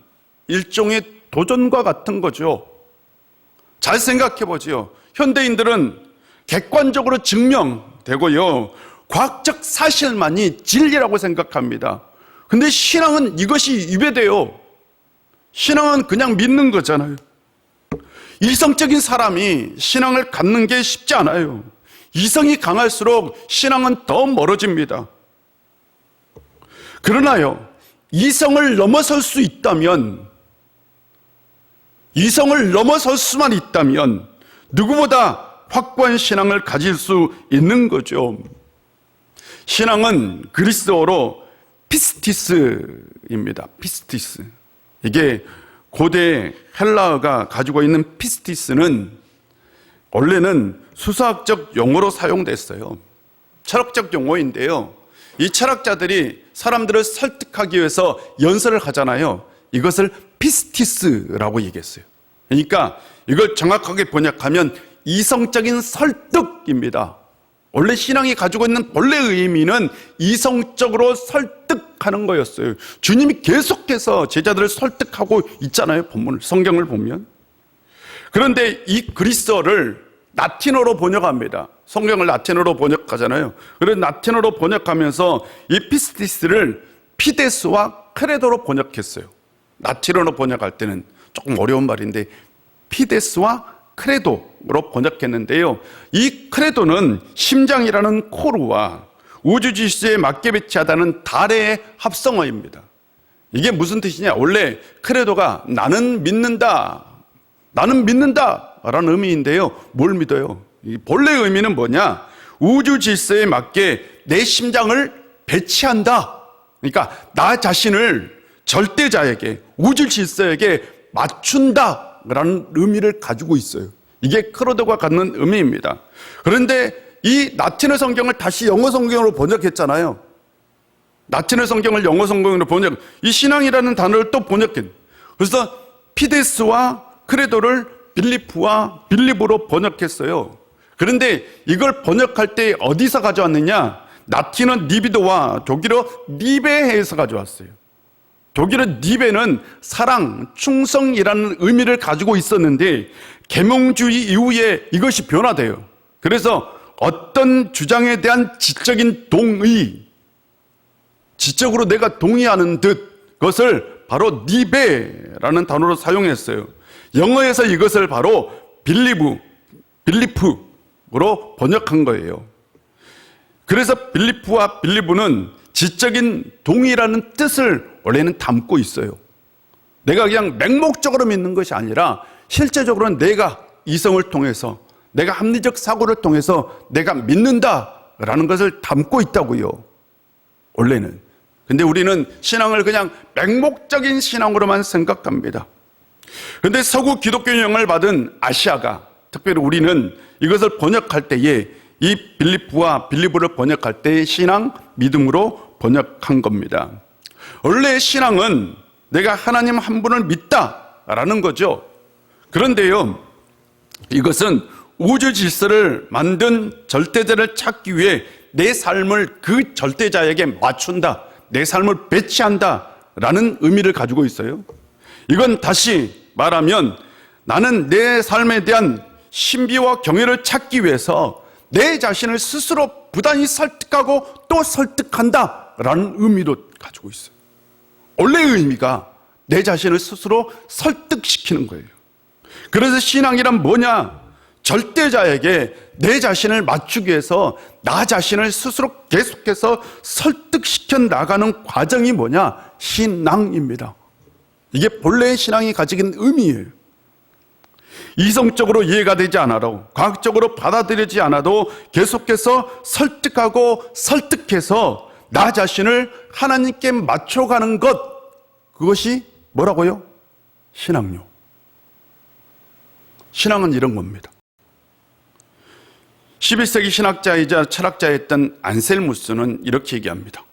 일종의 도전과 같은 거죠. 잘 생각해 보죠. 현대인들은 객관적으로 증명되고요, 과학적 사실만이 진리라고 생각합니다. 근데 신앙은 이것이 위배돼요. 신앙은 그냥 믿는 거잖아요. 이성적인 사람이 신앙을 갖는 게 쉽지 않아요. 이성이 강할수록 신앙은 더 멀어집니다. 그러나요, 이성을 넘어설 수 있다면, 이성을 넘어설 수만 있다면 누구보다 확고한 신앙을 가질 수 있는 거죠. 신앙은 그리스어로 피스티스입니다. 피스티스. 이게 고대 헬라어가 가지고 있는 피스티스는 원래는 수사학적 용어로 사용됐어요. 철학적 용어인데요, 이 철학자들이 사람들을 설득하기 위해서 연설을 하잖아요. 이것을 피스티스라고 얘기했어요. 그러니까 이걸 정확하게 번역하면 이성적인 설득입니다. 원래 신앙이 가지고 있는 본래 의미는 이성적으로 설득하는 거였어요. 주님이 계속해서 제자들을 설득하고 있잖아요. 본문을, 성경을 보면. 그런데 이 그리스어를 라틴어로 번역합니다. 성경을 라틴어로 번역하잖아요. 그래서 라틴어로 번역하면서 이 피스티스를 피데스와 크레도로 번역했어요. 라틴어로 번역할 때는 조금 어려운 말인데 피데스와 크레도로 번역했는데요, 이 크레도는 심장이라는 코르와 우주 질서에 맞게 배치하다는 달의 합성어입니다. 이게 무슨 뜻이냐? 원래 크레도가 나는 믿는다, 나는 믿는다 라는 의미인데요, 뭘 믿어요? 본래 의미는 뭐냐? 우주 질서에 맞게 내 심장을 배치한다. 그러니까 나 자신을 절대자에게, 우주 질서에게 맞춘다 라는 의미를 가지고 있어요. 이게 크레도가 갖는 의미입니다. 그런데 이 라틴어 성경을 다시 영어 성경으로 번역했잖아요. 라틴어 성경을 영어 성경으로 번역, 이 신앙이라는 단어를 또 번역했어요. 그래서 피데스와 크레도를 빌리프와 빌립으로 번역했어요. 그런데 이걸 번역할 때 어디서 가져왔느냐? 라틴어 니비도와 독일어 니베에서 가져왔어요. 독일어 니베는 사랑, 충성이라는 의미를 가지고 있었는데 계몽주의 이후에 이것이 변화돼요. 그래서 어떤 주장에 대한 지적인 동의, 지적으로 내가 동의하는 듯, 그것을 바로 니베라는 단어로 사용했어요. 영어에서 이것을 바로 빌리프로 번역한 거예요. 그래서 빌리프와 빌리브는 지적인 동의라는 뜻을 원래는 담고 있어요. 내가 그냥 맹목적으로 믿는 것이 아니라 실제적으로는 내가 이성을 통해서, 내가 합리적 사고를 통해서 내가 믿는다라는 것을 담고 있다고요, 원래는. 근데 우리는 신앙을 그냥 맹목적인 신앙으로만 생각합니다. 그런데 서구 기독교 영향을 받은 아시아가, 특별히 우리는 이것을 번역할 때에 이 빌리프와 빌리브를 번역할 때의 신앙, 믿음으로 번역한 겁니다. 원래 신앙은 내가 하나님 한 분을 믿다라는 거죠. 그런데요, 이것은 우주 질서를 만든 절대자를 찾기 위해 내 삶을 그 절대자에게 맞춘다, 내 삶을 배치한다라는 의미를 가지고 있어요. 이건 다시 말하면 나는 내 삶에 대한 신비와 경외를 찾기 위해서 내 자신을 스스로 부단히 설득하고 또 설득한다라는 의미로 가지고 있어요. 원래의 의미가 내 자신을 스스로 설득시키는 거예요. 그래서 신앙이란 뭐냐? 절대자에게 내 자신을 맞추기 위해서 나 자신을 스스로 계속해서 설득시켜 나가는 과정이 뭐냐? 신앙입니다. 이게 본래의 신앙이 가지는 의미예요. 이성적으로 이해가 되지 않아도, 과학적으로 받아들이지 않아도 계속해서 설득하고 설득해서 나 자신을 하나님께 맞춰가는 것, 그것이 뭐라고요? 신앙요. 신앙은 이런 겁니다. 11세기 신학자이자 철학자였던 안셀무스는 이렇게 얘기합니다.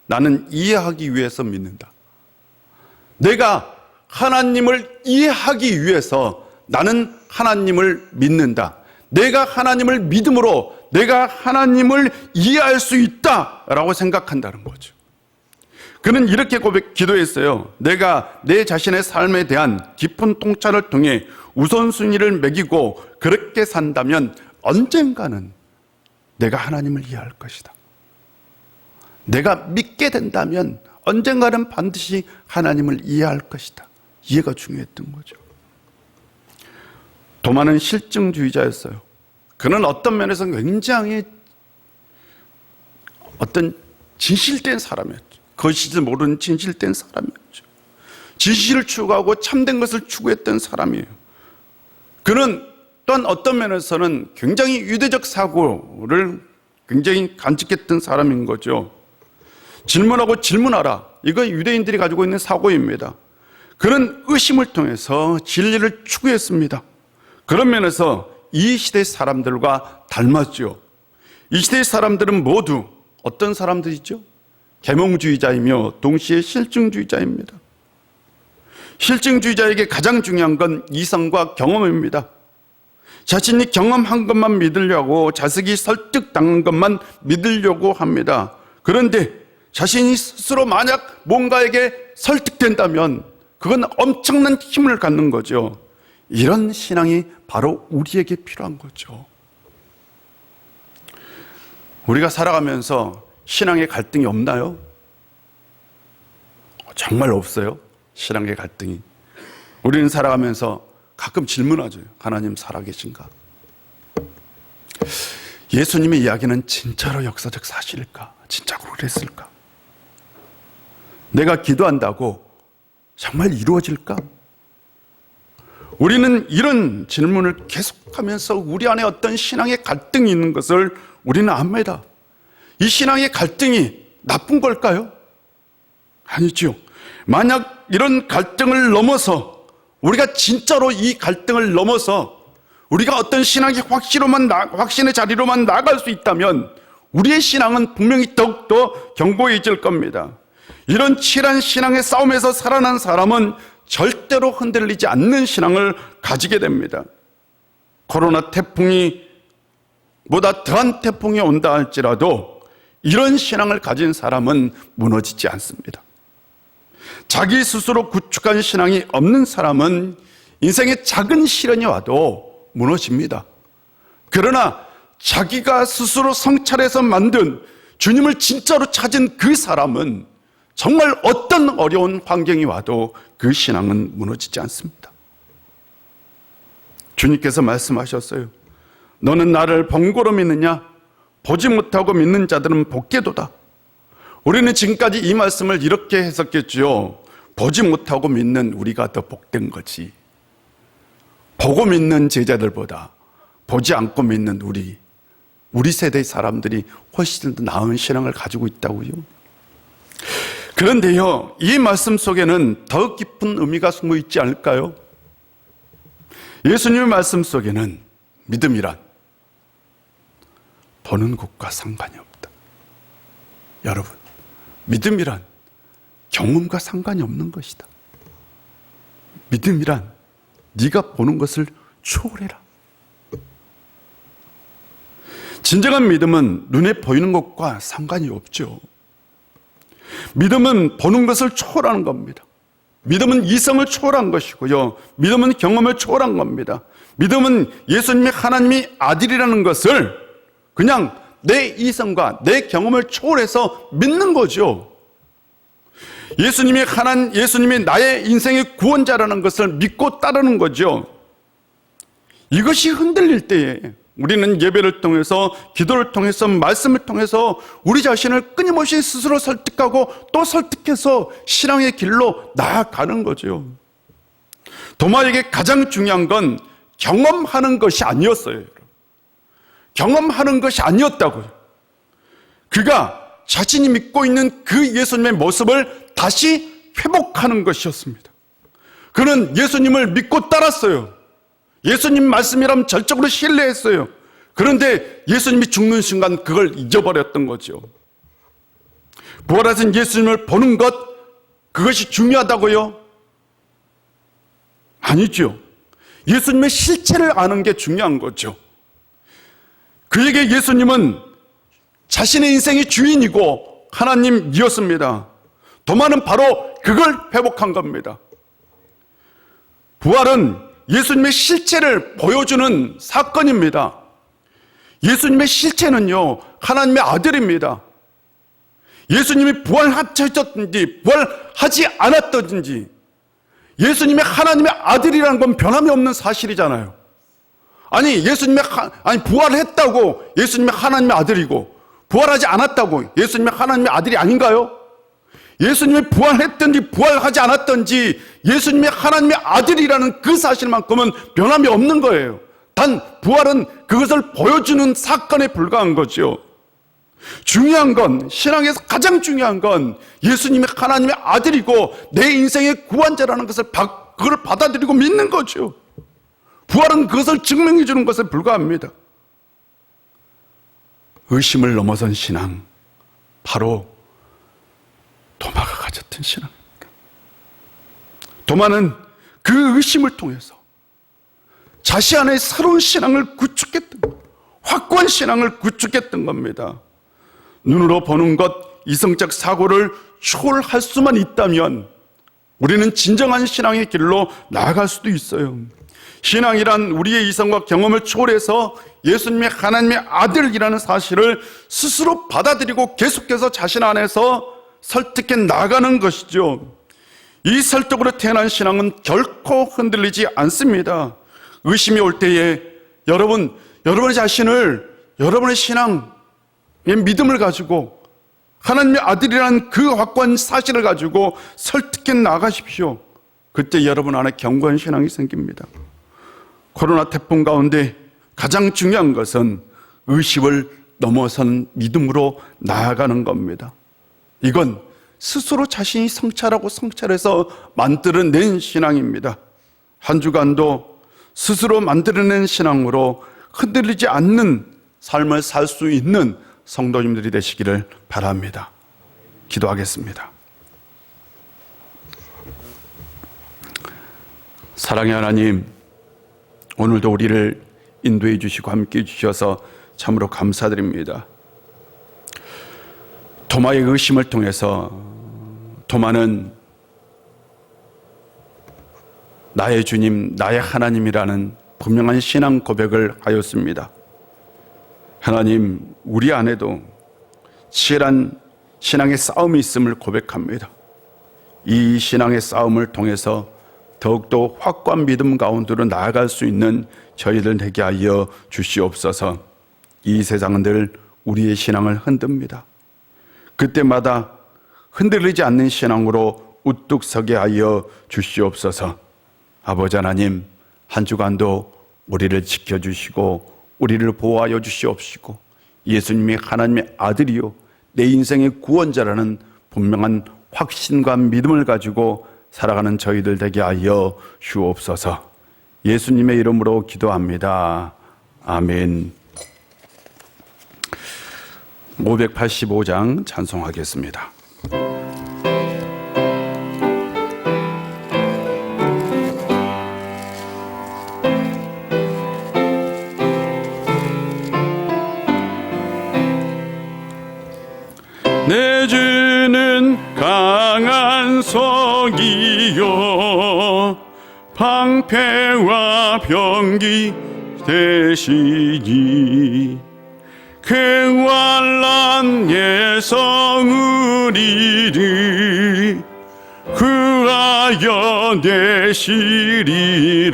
나는 이해하기 위해서 믿는다. 내가 하나님을 이해하기 위해서 나는 하나님을 믿는다. 내가 하나님을 믿음으로 내가 하나님을 이해할 수 있다라고 생각한다는 거죠. 그는 이렇게 기도했어요. 내가 내 자신의 삶에 대한 깊은 통찰을 통해 우선순위를 매기고 그렇게 산다면 언젠가는 내가 하나님을 이해할 것이다. 내가 믿게 된다면 언젠가는 반드시 하나님을 이해할 것이다. 이해가 중요했던 거죠. 도마는 실증주의자였어요. 그는 어떤 면에서 굉장히 어떤 진실된 사람이었죠. 거짓을 모르는 진실된 사람이었죠. 진실을 추구하고 참된 것을 추구했던 사람이에요. 그는 또한 어떤 면에서는 굉장히 유대적 사고를 굉장히 간직했던 사람인 거죠. 질문하고 질문하라. 이거 유대인들이 가지고 있는 사고입니다. 그는 의심을 통해서 진리를 추구했습니다. 그런 면에서 이 시대 사람들과 닮았죠. 이 시대의 사람들은 모두 어떤 사람들이죠? 계몽주의자이며 동시에 실증주의자입니다. 실증주의자에게 가장 중요한 건 이성과 경험입니다. 자신이 경험한 것만 믿으려고, 자식이 설득당한 것만 믿으려고 합니다. 그런데 자신이 스스로 만약 뭔가에게 설득된다면 그건 엄청난 힘을 갖는 거죠. 이런 신앙이 바로 우리에게 필요한 거죠. 우리가 살아가면서 신앙의 갈등이 없나요? 정말 없어요. 신앙의 갈등이. 우리는 살아가면서 가끔 질문하죠. 하나님 살아계신가? 예수님의 이야기는 진짜로 역사적 사실일까? 진짜로 그랬을까? 내가 기도한다고 정말 이루어질까? 우리는 이런 질문을 계속하면서 우리 안에 어떤 신앙의 갈등이 있는 것을 우리는 압니다. 이 신앙의 갈등이 나쁜 걸까요? 아니죠. 만약 이런 갈등을 넘어서 우리가 진짜로 이 갈등을 넘어서 우리가 어떤 신앙의 확신의 자리로만 나아갈 수 있다면 우리의 신앙은 분명히 더욱더 견고해질 겁니다. 이런 치열한 신앙의 싸움에서 살아난 사람은 절대로 흔들리지 않는 신앙을 가지게 됩니다. 코로나 태풍이 보다 더한 태풍이 온다 할지라도 이런 신앙을 가진 사람은 무너지지 않습니다. 자기 스스로 구축한 신앙이 없는 사람은 인생에 작은 시련이 와도 무너집니다. 그러나 자기가 스스로 성찰해서 만든 주님을 진짜로 찾은 그 사람은 정말 어떤 어려운 환경이 와도 그 신앙은 무너지지 않습니다. 주님께서 말씀하셨어요. 너는 나를 번거로 믿느냐? 보지 못하고 믿는 자들은 복되도다. 우리는 지금까지 이 말씀을 이렇게 해석했죠. 보지 못하고 믿는 우리가 더 복된 거지. 보고 믿는 제자들보다 보지 않고 믿는 우리 세대의 사람들이 훨씬 더 나은 신앙을 가지고 있다고요. 그런데요, 이 말씀 속에는 더 깊은 의미가 숨어 있지 않을까요? 예수님의 말씀 속에는 믿음이란 보는 것과 상관이 없다. 여러분, 믿음이란 경험과 상관이 없는 것이다. 믿음이란 네가 보는 것을 초월해라. 진정한 믿음은 눈에 보이는 것과 상관이 없죠. 믿음은 보는 것을 초월하는 겁니다. 믿음은 이성을 초월한 것이고요. 믿음은 경험을 초월한 겁니다. 믿음은 예수님이 하나님이 아들이라는 것을 그냥 내 이성과 내 경험을 초월해서 믿는 거죠. 예수님이 나의 인생의 구원자라는 것을 믿고 따르는 거죠. 이것이 흔들릴 때에 우리는 예배를 통해서, 기도를 통해서, 말씀을 통해서 우리 자신을 끊임없이 스스로 설득하고 또 설득해서 신앙의 길로 나아가는 거죠. 도마에게 가장 중요한 건 경험하는 것이 아니었어요. 경험하는 것이 아니었다고요. 그가 자신이 믿고 있는 그 예수님의 모습을 다시 회복하는 것이었습니다. 그는 예수님을 믿고 따랐어요. 예수님 말씀이라면 절적으로 신뢰했어요. 그런데 예수님이 죽는 순간 그걸 잊어버렸던 거죠. 부활하신 예수님을 보는 것, 그것이 중요하다고요? 아니죠. 예수님의 실체를 아는 게 중요한 거죠. 그에게 예수님은 자신의 인생의 주인이고 하나님이었습니다. 도마는 바로 그걸 회복한 겁니다. 부활은 예수님의 실체를 보여주는 사건입니다. 예수님의 실체는요, 하나님의 아들입니다. 예수님이 부활하셨든지 부활하지 않았든지 예수님이 하나님의 아들이라는 건 변함이 없는 사실이잖아요. 아니 부활했다고 예수님이 하나님의 아들이고 부활하지 않았다고 예수님이 하나님의 아들이 아닌가요? 예수님이 부활했든지 부활하지 않았든지 예수님이 하나님의 아들이라는 그 사실만큼은 변함이 없는 거예요. 단 부활은 그것을 보여주는 사건에 불과한 거죠. 중요한 건, 신앙에서 가장 중요한 건 예수님이 하나님의 아들이고 내 인생의 구원자라는 것을 그걸 받아들이고 믿는 거죠. 부활은 그것을 증명해 주는 것에 불과합니다. 의심을 넘어선 신앙, 바로 도마가 가졌던 신앙입니다. 도마는 그 의심을 통해서 자신 안에 새로운 신앙을 구축했던 겁니다. 확고한 신앙을 구축했던 겁니다. 눈으로 보는 것, 이성적 사고를 초월할 수만 있다면 우리는 진정한 신앙의 길로 나아갈 수도 있어요. 신앙이란 우리의 이성과 경험을 초월해서 예수님의 하나님의 아들이라는 사실을 스스로 받아들이고 계속해서 자신 안에서 설득해 나가는 것이죠. 이 설득으로 태어난 신앙은 결코 흔들리지 않습니다. 의심이 올 때에 여러분의 자신을, 여러분의 신앙의 믿음을 가지고 하나님의 아들이라는 그 확고한 사실을 가지고 설득해 나가십시오. 그때 여러분 안에 견고한 신앙이 생깁니다. 코로나 태풍 가운데 가장 중요한 것은 의심을 넘어선 믿음으로 나아가는 겁니다. 이건 스스로 자신이 성찰하고 성찰해서 만들어낸 신앙입니다. 한 주간도 스스로 만들어낸 신앙으로 흔들리지 않는 삶을 살 수 있는 성도님들이 되시기를 바랍니다. 기도하겠습니다. 사랑의 하나님, 오늘도 우리를 인도해 주시고 함께 해 주셔서 참으로 감사드립니다. 도마의 의심을 통해서 도마는 나의 주님, 나의 하나님이라는 분명한 신앙 고백을 하였습니다. 하나님, 우리 안에도 치열한 신앙의 싸움이 있음을 고백합니다. 이 신앙의 싸움을 통해서 더욱더 확고한 믿음 가운데로 나아갈 수 있는 저희들 되게 하여 주시옵소서. 이 세상은 늘 우리의 신앙을 흔듭니다. 그때마다 흔들리지 않는 신앙으로 우뚝 서게 하여 주시옵소서. 아버지 하나님, 한 주간도 우리를 지켜주시고 우리를 보호하여 주시옵시고 예수님이 하나님의 아들이요 내 인생의 구원자라는 분명한 확신과 믿음을 가지고 살아가는 저희들 되게 하여 주옵소서. 예수님의 이름으로 기도합니다. 아멘. 585장 찬송하겠습니다. 내 주는 강한 성이요 방패와 병기 되시니 쾌활한 예성의리 구하여 내시리로다.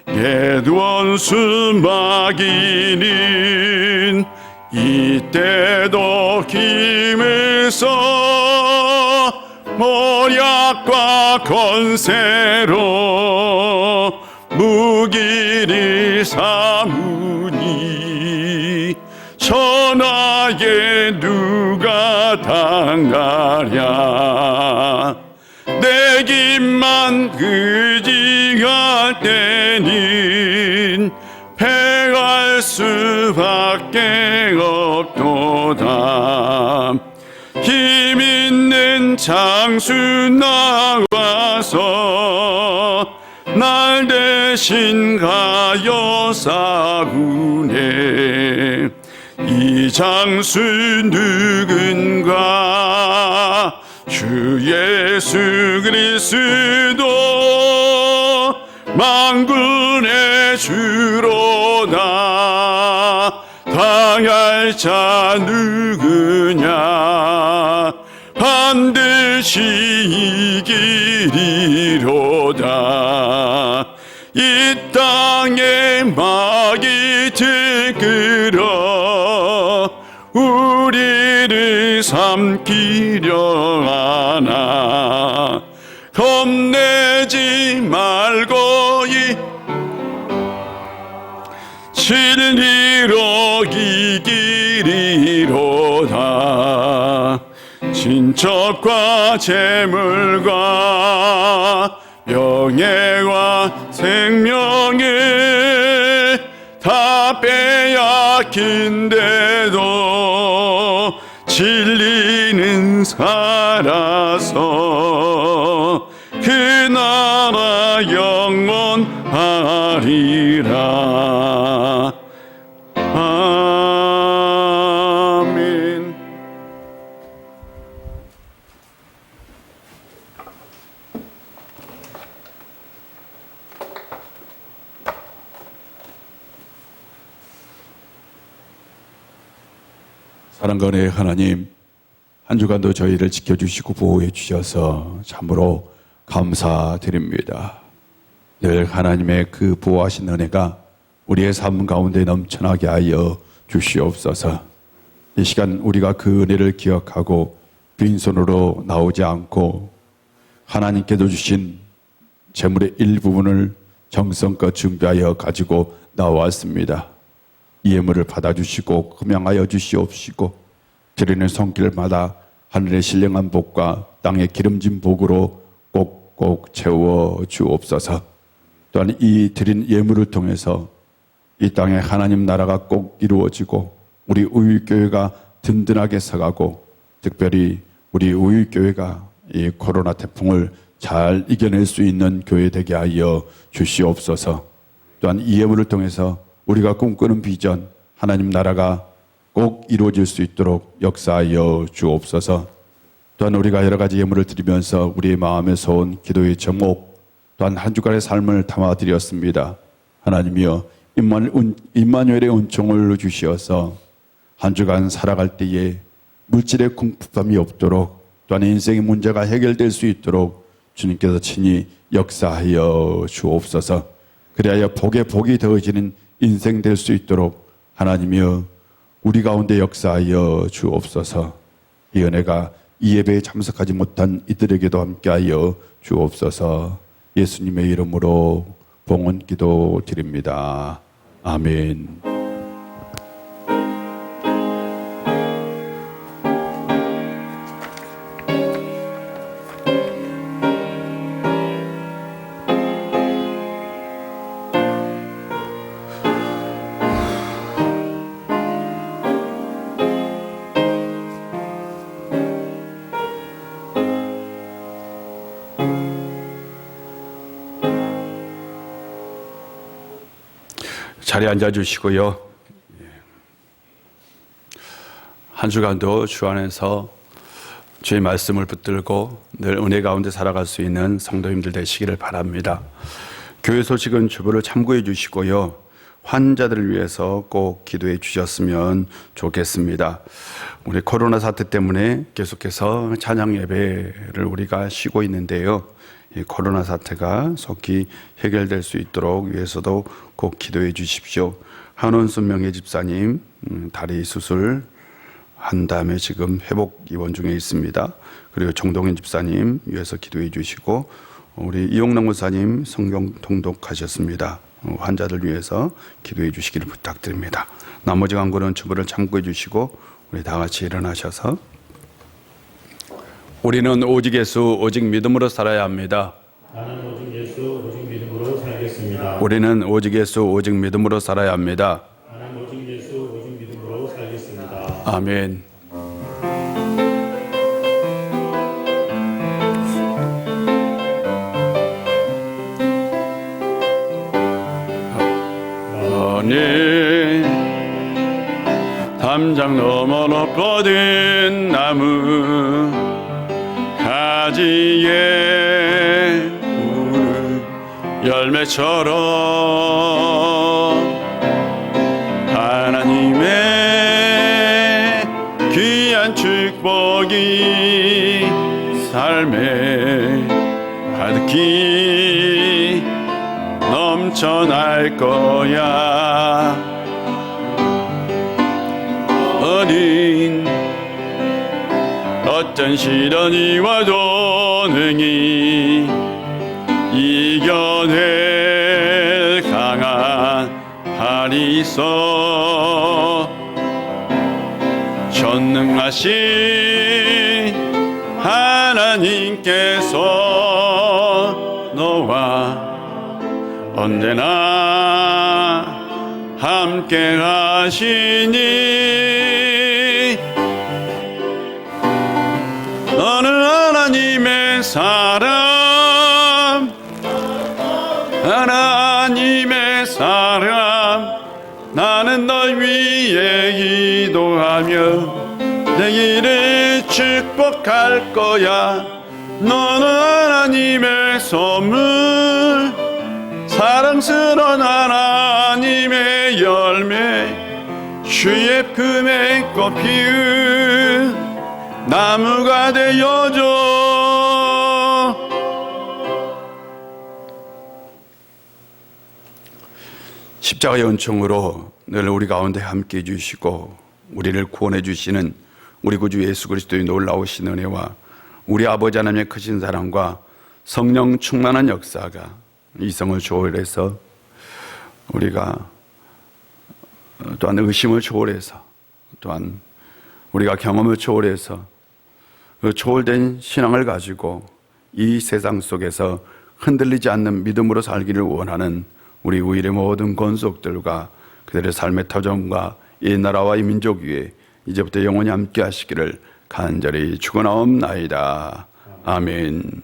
옛 원수 마귀는 이때도 힘을 써 모략과 권세로 무기를 삼으니 천하에 누가 당하랴. 내 길만 의지할 때는 패할 수밖에 없도다. 힘 있는 장수 나와서 날 대신 가여 싸우네. 이 장수 누군가? 주 예수 그리스도 만군의 주로다. 당할 자 누구냐? 반드시 이기리로다. 이 땅에 막이 들끓어 우리를 삼키려 하나. 겁내지 말고 이 진리로 이기리로다. 친척과 재물과 명예와 생명을 다 빼앗긴데도 진리는 살아서 그 나라 영원하리라. 아멘. 사랑과 은혜의 하나님, 한 주간도 저희를 지켜주시고 보호해 주셔서 참으로 감사드립니다. 늘 하나님의 그 보호하신 은혜가 우리의 삶 가운데 넘쳐나게 하여 주시옵소서. 이 시간 우리가 그 은혜를 기억하고 빈손으로 나오지 않고 하나님께서 주신 재물의 일부분을 정성껏 준비하여 가지고 나왔습니다. 이 예물을 받아주시고 금양하여 주시옵시고 드리는 손길마다 하늘의 신령한 복과 땅의 기름진 복으로 꼭꼭 채워 주옵소서. 또한 이 드린 예물을 통해서 이 땅에 하나님 나라가 꼭 이루어지고 우리 우유교회가 든든하게 서가고 특별히 우리 우유교회가 이 코로나 태풍을 잘 이겨낼 수 있는 교회 되게 하여 주시옵소서. 또한 이 예물을 통해서 우리가 꿈꾸는 비전, 하나님 나라가 꼭 이루어질 수 있도록 역사하여 주옵소서. 또한 우리가 여러 가지 예물을 드리면서 우리의 마음에서 온 기도의 제목, 또한 한 주간의 삶을 담아드렸습니다. 하나님이여 임마누엘의 은총을 주시어서 한 주간 살아갈 때에 물질의 궁핍함이 없도록 또한 인생의 문제가 해결될 수 있도록 주님께서 친히 역사하여 주옵소서. 그리하여 복에 복이 더해지는 인생 될 수 있도록 하나님이여 우리 가운데 역사하여 주옵소서. 이 은혜가 이 예배에 참석하지 못한 이들에게도 함께하여 주옵소서. 예수님의 이름으로 봉헌 기도 드립니다. 아멘. 자리에 앉아주시고요. 한 주간도 주 안에서 주의 말씀을 붙들고 늘 은혜 가운데 살아갈 수 있는 성도님들 되시기를 바랍니다. 교회 소식은 주보를 참고해 주시고요. 환자들을 위해서 꼭 기도해 주셨으면 좋겠습니다. 우리 코로나 사태 때문에 계속해서 찬양 예배를 우리가 쉬고 있는데요. 이 코로나 사태가 속히 해결될 수 있도록 위해서도 꼭 기도해 주십시오. 한원순 명예 집사님 다리 수술 한 다음에 지금 회복 입원 중에 있습니다. 그리고 정동현 집사님 위해서 기도해 주시고 우리 이용남 목사님 성경 통독하셨습니다. 환자들 위해서 기도해 주시기를 부탁드립니다. 나머지 광고는 주부를 참고해 주시고 우리 다 같이 일어나셔서 우리는 오직 예수 오직 믿음으로 살아야 합니다. 나는 오직 예수 오직 믿음으로 살겠습니다. 우리는 오직 예수 오직 믿음으로 살아야 합니다. 나는 오직 예수 오직 믿음으로 살겠습니다. 아멘. 너는 담장 너머 높거든 나무 가지에 우는 열매처럼 하나님의 귀한 축복이 삶에 가득히 넘쳐날 거야. 어린 어떤 시련이 와도 능히 이겨낼 강한 팔이 있어. 전능하신 하나님께서 너와 언제나 함께 하시니 너는 하나님의 사람 하나님의 사람 나는 널 위해 기도하며 내 길을 축복할 거야. 너는 하나님의 선물 사랑스러운 하나님의 열매 주의 품에 꽃 피운 나무가 되어줘. 십자가의 은총으로 늘 우리 가운데 함께 해주시고 우리를 구원해 주시는 우리 구주 예수 그리스도의 놀라우신 은혜와 우리 아버지 하나님의 크신 사랑과 성령 충만한 역사가 이성을 초월해서 우리가 또한 의심을 초월해서 또한 우리가 경험을 초월해서 그 초월된 신앙을 가지고 이 세상 속에서 흔들리지 않는 믿음으로 살기를 원하는 우리 우일의 모든 권속들과 그들의 삶의 터전과 이 나라와 이 민족 위에 이제부터 영원히 함께 하시기를 간절히 축원하옵나이다. 아멘.